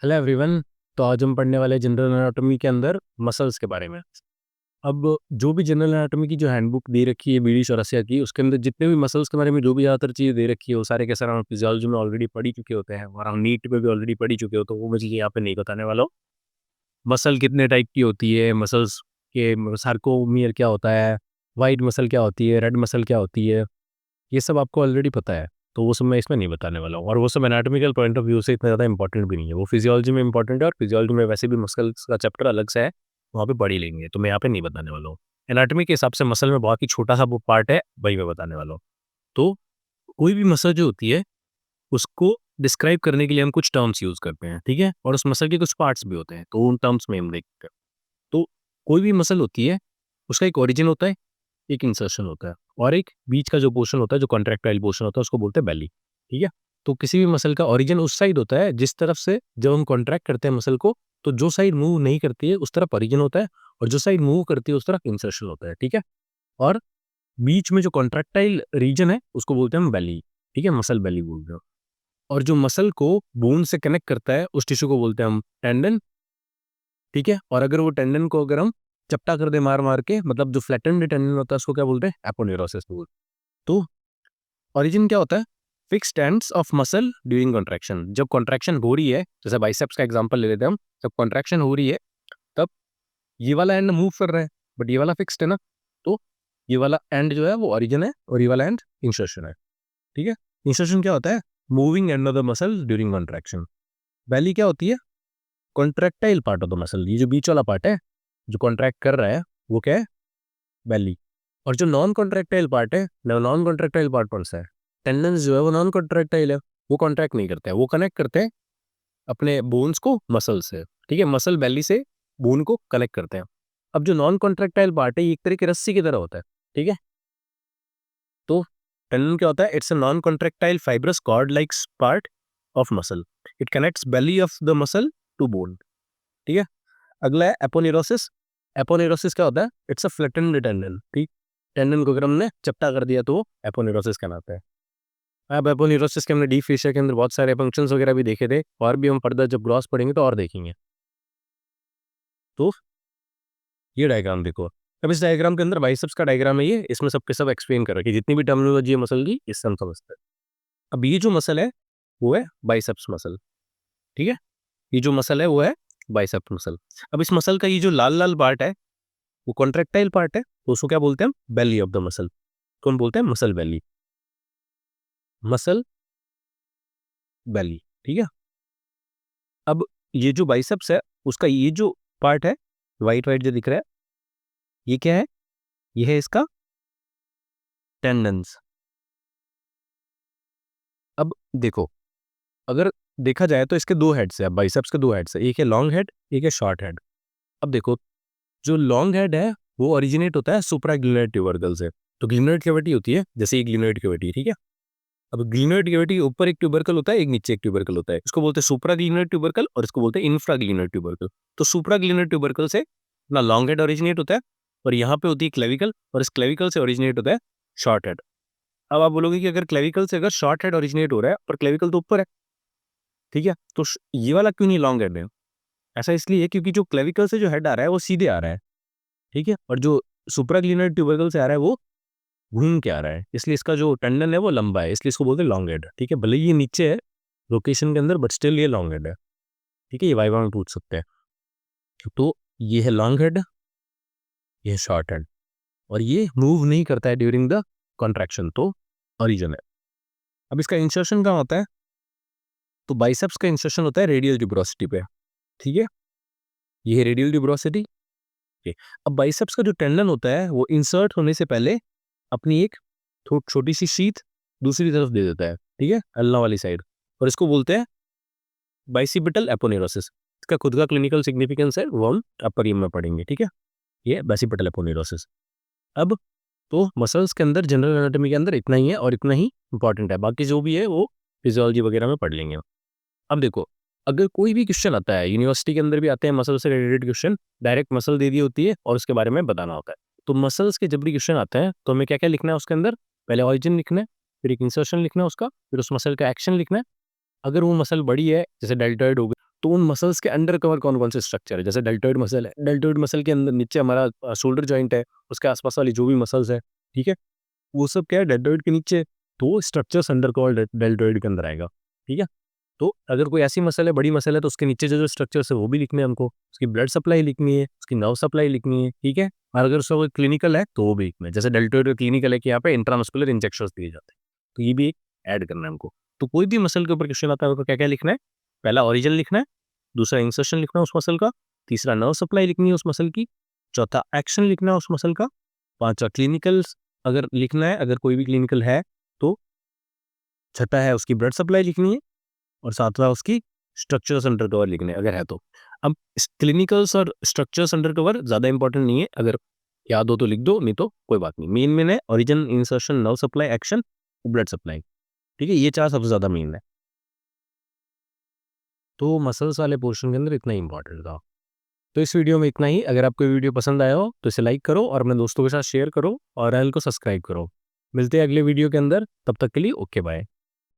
Hello everyone. तो आज हम पढ़ने वाले जनरल एनाटॉमी के अंदर मसल्स के बारे में। अब जो भी जनरल एनाटॉमी की जो हैंडबुक दे रखी है बीडी चौरसिया की, उसके अंदर जितने भी मसल्स के बारे में जो भी ज़्यादातर चीज़ें दे रखी है वो सारे के सारे हम फिजियोलॉजी में ऑलरेडी पढ़ ही चुके होते हैं और हम नीट पे भी ऑलरेडी पढ़ ही चुके हो, तो वो मैं चीज़ यहाँ पे नहीं बताने वाला हूँ। मसल कितने टाइप की होती है, मसल्स के सार्कोमियर क्या होता है, वाइट मसल क्या होती है, रेड मसल क्या होती है, ये सब आपको ऑलरेडी पता है। तो वो सब मैं इसमें नहीं बताने वाला हूँ और वो सब एनाटॉमिकल पॉइंट ऑफ व्यू से इतना ज़्यादा इंपॉर्टेंट भी नहीं है। वो फिजियोलॉजी में इंपॉर्टेंट है और फिजियोलॉजी में वैसे भी मसल्स का चैप्टर अलग से है, वहाँ पे पढ़ ही लेंगे, तो मैं यहाँ पे नहीं बताने वाला हूँ। एनाटॉमी के हिसाब से मसल में बहुत ही छोटा सा वो पार्ट है, वही मैं बताने वाला हूँ। तो कोई भी मसल जो होती है उसको डिस्क्राइब करने के लिए हम कुछ टर्म्स यूज़ करते हैं, ठीक है? और उस मसल के कुछ पार्ट्स भी होते हैं, तो उन टर्म्स में हम देखते हैं। तो कोई भी मसल होती है, उसका एक ओरिजिन होता है, एक इंसर्शन होता है और एक बीच का जो पोर्शन होता है, जो कॉन्ट्रैक्टाइल पोर्शन होता है, उसको बोलते हैं बेली, ठीक है? तो किसी भी मसल का ओरिजिन उस साइड होता है जिस तरफ से जब हम कॉन्ट्रैक्ट करते हैं मसल को, तो जो साइड मूव नहीं करती है उस तरफ ओरिजिन होता है और जो साइड मूव करती है उस तरफ इंसर्शन होता है, ठीक है? और बीच में जो कॉन्ट्रैक्टाइल रीजन है उसको बोलते हैं हम बेली, ठीक है? मसल बेली बोलते हैं। और जो मसल को बोन से कनेक्ट करता है उस टिश्यू को बोलते हैं हम टेंडन, ठीक है? और अगर वो टेंडन को अगर हम चपटा कर दे मार-मार के, मतलब जो फ्लैटेंड टेंडन होता है उसको क्या बोलते हैं? एपोन्यूरोसिस बोलते हैं। तो ओरिजिन क्या होता है? Fixed ends of muscle during contraction. जब कॉन्ट्रैक्शन हो रही है, जैसे बाइसेप्स का एग्जांपल ले लेते हैं हम, जब कॉन्ट्रैक्शन हो रही है तब ये वाला एंड मूव कर रहा है, बट ये वाला फिक्स्ड है ना, तो ये वाला एंड जो है वो ओरिजिन है और ये वाला एंड इंसर्शन है, ठीक है? इंसर्शन क्या होता है? Moving end of the muscle during contraction. Belly क्या होती है? Contractile part of the muscle. ये जो बीच वाला पार्ट है जो कॉन्ट्रैक्ट कर रहा है वो क्या है? बेली। और जो नॉन कॉन्ट्रैक्टाइल पार्ट है, नॉन कॉन्ट्रैक्टाइल पार्ट कौन सा है? टेंडन्स जो है वो नॉन कॉन्ट्रैक्टाइल है, वो कॉन्ट्रैक्ट नहीं करते हैं, वो कनेक्ट करते हैं अपने बोन्स को मसल से, ठीक है? मसल बेली से बोन को कनेक्ट करते हैं। अब जो नॉन कॉन्ट्रैक्टाइल पार्ट है ये एक तरह की रस्सी की तरह होता है, ठीक है? तो टेंडन क्या होता है? It's a non contractile fibrous cord like part of muscle. It connects belly of the muscle to bone, ठीक है? अगला है एपोन्यूरोसिस। एपोन्यूरोसिस क्या होता है? इट्स अ फ्लैटेंड टेंडन, ठीक? टेंडन को अगर हमने चपटा कर दिया तो वो एपोन्यूरोसिस कहलाता है। अब एपोन्यूरोसिस के हमने डीप फेशिया के अंदर बहुत सारे फंक्शंस वगैरह भी देखे थे और भी हम फर्दर जब ग्रॉस पढ़ेंगे तो और देखेंगे। तो ये डायग्राम देखो। अब इस डायग्राम के अंदर बाइसेप्स का डायग्राम है ये, इसमें सब के सब एक्सप्लेन कर रखी है, जितनी भी टर्मिनोलॉजी है मसल की इससे हम समझते हैं। अब ये जो मसल है वो है बाइसेप्स मसल, ठीक है? ये जो मसल है वो है बाइसेप्स मसल। अब इस मसल का ये जो लाल-लाल पार्ट है वो कॉन्ट्रैक्टाइल पार्ट है, तो उसको क्या बोलते हैं हम? बेली ऑफ द मसल। कौन बोलते हैं? मसल बेली। मसल बेली, ठीक है? अब ये जो बाइसेप्स है उसका ये जो पार्ट है वाइट वाइट जो दिख रहा है ये क्या है? ये है इसका टेंडन्स। अब देखो, अगर देखा जाए तो इसके दो हेड्स है, बाइसेप्स के दो हेड्स है, एक है लॉन्ग हेड, एक है शॉर्ट हेड। अब देखो, जो लॉन्ग हेड है वो ओरिजिनेट होता है सुप्राग्लिनोइड ट्यूबरकल से। तो ग्लिनोइड कैविटी होती है, जैसे ये ग्लिनोइड कैविटी, ठीक है? अब ग्लिनोइड कैविटी के ऊपर एक ट्यूबरकल होता है, एक नीचे एक ट्यूबरकल होता है। इसको बोलते हैं सुप्राग्लिनोइड ट्यूबरकल और इसको बोलते हैं इंफ्राग्लिनोइड ट्यूबरकल। तो सुप्राग्लिनोइड ट्यूबरकल से ना लॉन्ग हेड ओरिजिनेट होता है और यहाँ पे होती है क्लेविकल और इस क्लेविकल से ओरिजिनेट होता है शॉर्ट हेड। अब आप बोलोगे कि अगर क्लेविकल से अगर शॉर्ट हेड ओरिजिनेट हो रहा है पर क्लेविकल तो ऊपर है, ठीक है? तो ये वाला क्यों नहीं लॉन्ग हेड है? ऐसा इसलिए है क्योंकि जो क्लेविकल से जो हेड आ रहा है वो सीधे आ रहा है, ठीक है? और जो सुप्राग्लिनोइड ट्यूबरकल से आ रहा है वो घूम के आ रहा है, इसलिए इसका जो टेंडन है वो लंबा है, इसलिए इसको बोलते हैं लॉन्ग हेड, ठीक है? भले ही ये नीचे है लोकेशन के अंदर बट स्टिल ये लॉन्ग हेड है, ठीक है? ये वाइवा में पूछ सकते हैं। तो ये है लॉन्ग हेड, ये है शॉर्ट हेड और ये मूव नहीं करता है ड्यूरिंग द कॉन्ट्रैक्शन, तो ओरिजिन है। अब इसका इंसर्शन कहाँ होता है? तो बाइसेप्स का इंसर्शन होता है रेडियल ट्यूबरोसिटी पे, ठीक है? ये है रेडियल ट्यूबरोसिटी। ओके। अब बाइसेप्स का जो टेंडन होता है वो इंसर्ट होने से पहले अपनी एक छोटी सी शीथ दूसरी तरफ दे देता है, ठीक है? अल्ना वाली साइड, और इसको बोलते हैं बाइसिपिटल एपोनेरोसिस। इसका खुद का क्लिनिकल सिग्निफिकेंस है, वो हम अपर ईएम में पढ़ेंगे, ठीक है? ये बाइसिपिटल एपोनेरोसिस। अब तो मसल्स के अंदर जनरल एनाटॉमी के अंदर इतना ही है और इतना ही इंपॉर्टेंट है, बाकी जो भी है वो फिजियोलॉजी वगैरह में पढ़ लेंगे। अब देखो, अगर कोई भी क्वेश्चन आता है, यूनिवर्सिटी के अंदर भी आते हैं मसल से रिलेटेड क्वेश्चन, डायरेक्ट मसल दे दी होती है और उसके बारे में बताना होता है। तो मसल्स के जब भी क्वेश्चन आते हैं तो हमें क्या-क्या लिखना है उसके अंदर? पहले ऑरिजिन लिखना है, फिर एक इंसर्शन लिखना है उसका, फिर उस मसल का एक्शन लिखना है। अगर वो मसल बड़ी है, जैसे डेल्टॉइड हो गई, तो उन मसल्स के अंडर कवर कौन-कौन से स्ट्रक्चर है, जैसे डेल्टॉइड मसल है, डेल्टॉइड मसल के अंदर नीचे हमारा शोल्डर जॉइंट है, उसके आस-पास वाली जो भी मसल्स है, ठीक है? वो सब क्या है डेल्टॉइड के नीचे, तो स्ट्रक्चर्स अंडर कवर डेल्टॉइड के अंदर आएगा, ठीक है? तो अगर कोई ऐसी मसल है, बड़ी मसल है, तो उसके नीचे जो स्ट्रक्चर्स है वो भी लिखने हैं हमको, उसकी ब्लड सप्लाई लिखनी है, उसकी नर्व सप्लाई लिखनी है, ठीक है? और अगर उसका कोई क्लिनिकल है तो वो भी लिखना है, जैसे डेल्टॉइड का क्लिनिकल है कि यहाँ पे इंट्रामस्कुलर इंजेक्शंस दिए जाते हैं, तो ये भी ऐड करना है हमको। तो कोई भी मसल के ऊपर क्वेश्चन आता है तो क्या-क्या लिखना है? पहला ओरिजिन लिखना है, दूसरा इंसर्शन लिखना है उस मसल का, तीसरा नर्व सप्लाई लिखनी है उस मसल की, चौथा एक्शन लिखना है उस मसल का, पाँचवा क्लिनिकल्स अगर लिखना है, अगर कोई भी क्लिनिकल है तो, छठा है उसकी ब्लड सप्लाई लिखनी है और सातवां उसकी स्ट्रक्चर्स अंडर कवर लिखने हैं अगर है तो। अब क्लिनिकल्स और स्ट्रक्चर्स अंडर कवर ज़्यादा इंपॉर्टेंट नहीं है, अगर याद हो तो लिख दो, नहीं तो कोई बात नहीं। मेन है origin, insertion, nerve supply, action, blood supply, ठीक है? ये चार सबसे ज़्यादा मेन है। तो मसल्स वाले पोर्शन के अंदर इतना ही इंपॉर्टेंट था। तो इस वीडियो में इतना ही। अगर आपको ये वीडियो पसंद आया हो तो इसे लाइक करो और अपने दोस्तों के साथ शेयर करो और चैनल को सब्सक्राइब करो। मिलते हैं अगले वीडियो के अंदर, तब तक के लिए ओके बाय।